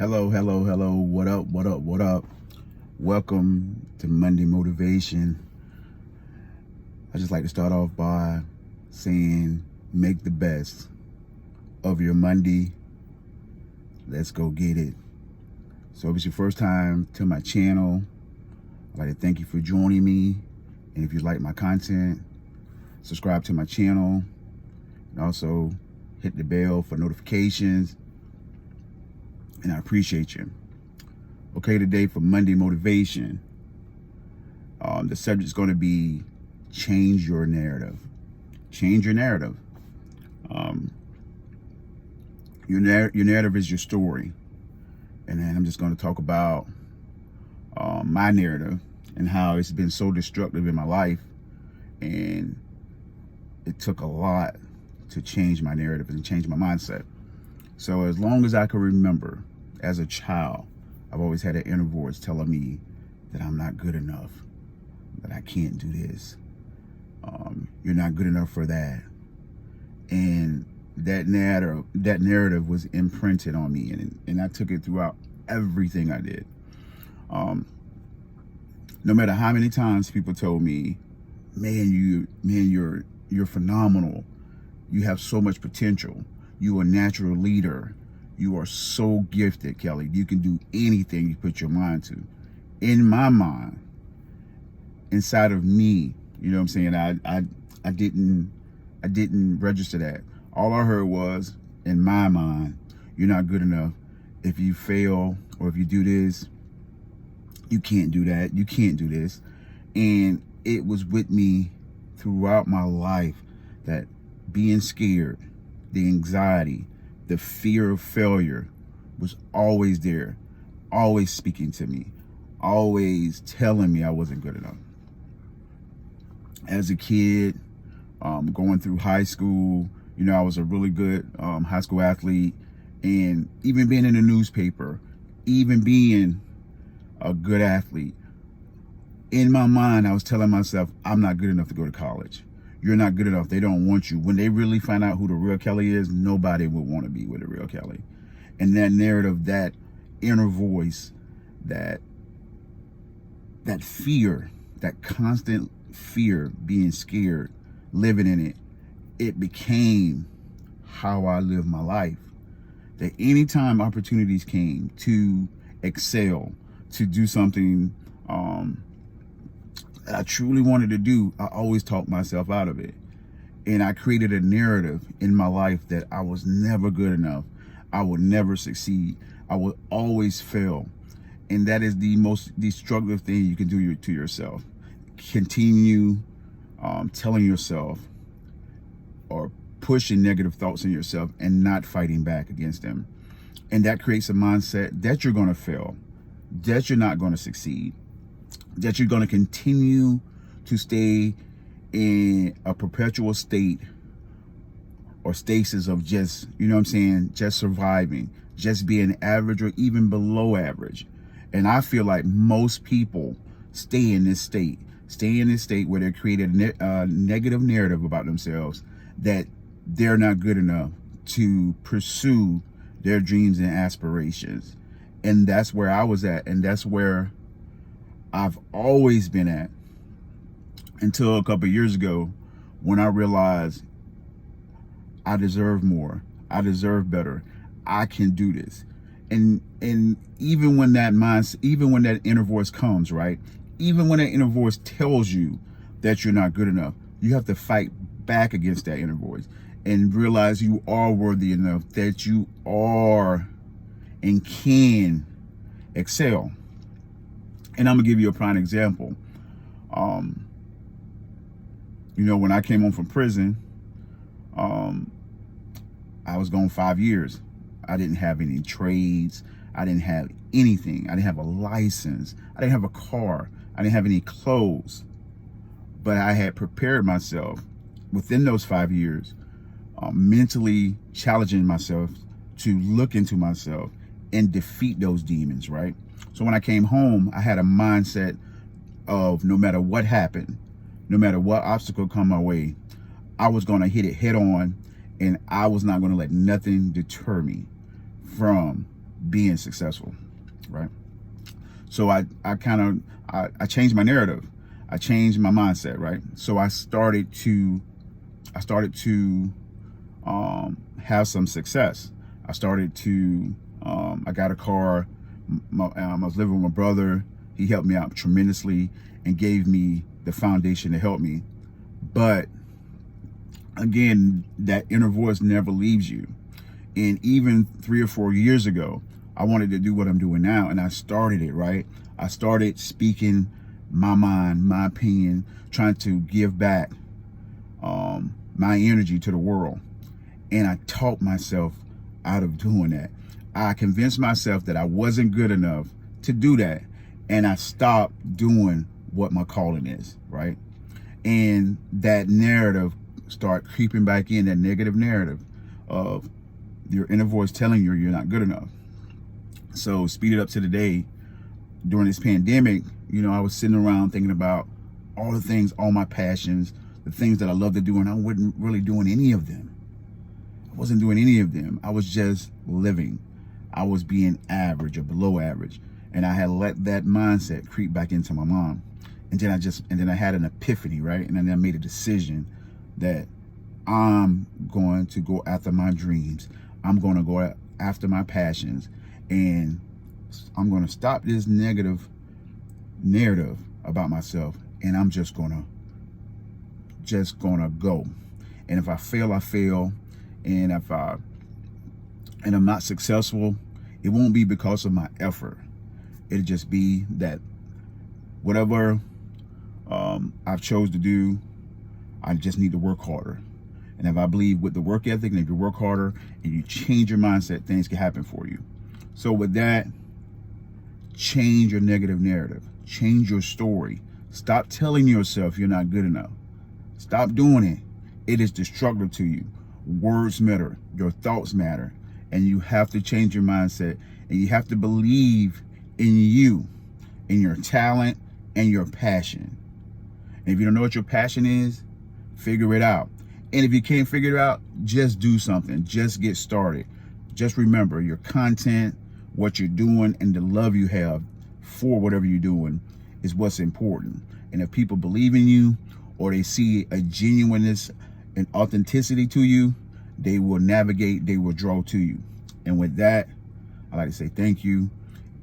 Hello. What up? Welcome to Monday Motivation. I just like to start off by saying, make the best of your Monday. Let's go get it. So if it's your first time to my channel, I'd like to thank you for joining me. And if you like my content, subscribe to my channel and also hit the bell for notifications. And I appreciate you. Okay, today for Monday Motivation, the subject's going to be change your narrative. Change your narrative. Your narrative is your story. And then I'm just going to talk about my narrative and how it's been so destructive in my life. And it took a lot to change my narrative and change my mindset. So as long as I can remember, as a child, I've always had an inner voice telling me that I'm not good enough, that I can't do this. You're not good enough for that. And that narrative was imprinted on me, and I took it throughout everything I did. No matter how many times people told me, you're phenomenal. You have so much potential. You're a natural leader. You are so gifted, Kelly. You can do anything you put your mind to. In my mind, inside of me, you know what I'm saying? I didn't register that. All I heard was, in my mind, you're not good enough. If you fail or if you do this, you can't do that. You can't do this. And it was with me throughout my life that being scared, the anxiety, the fear of failure was always there, always speaking to me, always telling me I wasn't good enough. As a kid, going through high school, I was a really good high school athlete, and even being in the newspaper, even being a good athlete, in my mind, I was telling myself, I'm not good enough to go to college. You're not good enough. They don't want you. When they really find out who the real Kelly is, nobody would want to be with the real Kelly. And that narrative, that inner voice, that fear, that constant fear, being scared, living in it, it became how I live my life. That anytime opportunities came to excel, to do something that I truly wanted to do, I always talked myself out of it. And I created a narrative in my life that I was never good enough. I would never succeed. I would always fail. And that is the most destructive thing you can do to yourself. Continue telling yourself or pushing negative thoughts in yourself and not fighting back against them. And that creates a mindset that you're going to fail, that you're not going to succeed, that you're going to continue to stay in a perpetual state or stasis of just, just surviving, just being average or even below average. And I feel like most people stay in this state where they're creating a negative narrative about themselves, that they're not good enough to pursue their dreams and aspirations. And that's where I was at, and that's where I've always been at, until a couple of years ago when I realized I deserve more. I deserve better. I can do this. And even when that inner voice comes, right? Even when that inner voice tells you that you're not good enough, you have to fight back against that inner voice and realize you are worthy enough, that you are and can excel. And I'm gonna give you a prime example. When I came home from prison, I was gone 5 years. I didn't have any trades. I didn't have anything. I didn't have a license. I didn't have a car. I didn't have any clothes. But I had prepared myself within those 5 years, mentally challenging myself to look into myself and defeat those demons, right? So when I came home, I had a mindset of no matter what happened, no matter what obstacle come my way, I was going to hit it head on, and I was not going to let nothing deter me from being successful, right? So I changed my narrative. I changed my mindset, right? So I started to have some success. I started to, I got a car. I was living with my brother. He helped me out tremendously and gave me the foundation to help me. But again, that inner voice never leaves you. And even 3 or 4 years ago, I wanted to do what I'm doing now, and I started it, right? I started speaking my mind, my opinion, trying to give back my energy to the world. And I taught myself out of doing that. I convinced myself that I wasn't good enough to do that. And I stopped doing what my calling is, right? And that narrative start creeping back in, that negative narrative of your inner voice telling you you're not good enough. So speed it up to the day. During this pandemic, you know, I was sitting around thinking about all the things, all my passions, the things that I love to do, and I wasn't really doing any of them. I wasn't doing any of them. I was just living. I was being average or below average. And I had let that mindset creep back into my mind. And then I had an epiphany, right? And then I made a decision that I'm going to go after my dreams. I'm going to go after my passions. And I'm going to stop this negative narrative about myself. And I'm just going to go. And if I fail, I fail. And if I'm not successful, it won't be because of my effort. It'll just be that whatever I've chose to do, I just need to work harder. And if I believe with the work ethic, and if you work harder and you change your mindset, things can happen for you. So with that, change your negative narrative. Change your story. Stop telling yourself you're not good enough. Stop doing it. It is destructive to you. Words matter. Your thoughts matter. And you have to change your mindset. And you have to believe in you, in your talent, and your passion. And if you don't know what your passion is, figure it out. And if you can't figure it out, just do something. Just get started. Just remember your content, what you're doing, and the love you have for whatever you're doing is what's important. And if people believe in you, or they see a genuineness and authenticity to you, they will navigate, they will draw to you. And with that, I like to say thank you,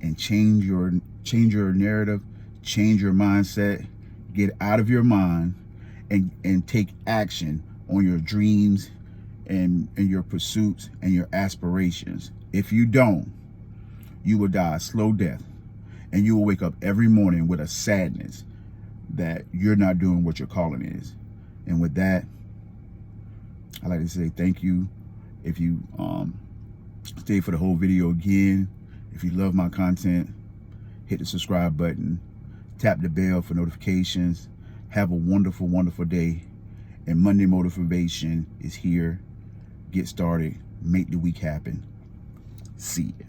and change your narrative, change your mindset, get out of your mind, and take action on your dreams and your pursuits and your aspirations. If you don't, you will die a slow death, and you will wake up every morning with a sadness that you're not doing what your calling is. And with that, I like to say thank you. If you stay for the whole video again, if you love my content, hit the subscribe button, tap the bell for notifications. Have a wonderful, wonderful day. And Monday Motivation is here. Get started. Make the week happen. See ya.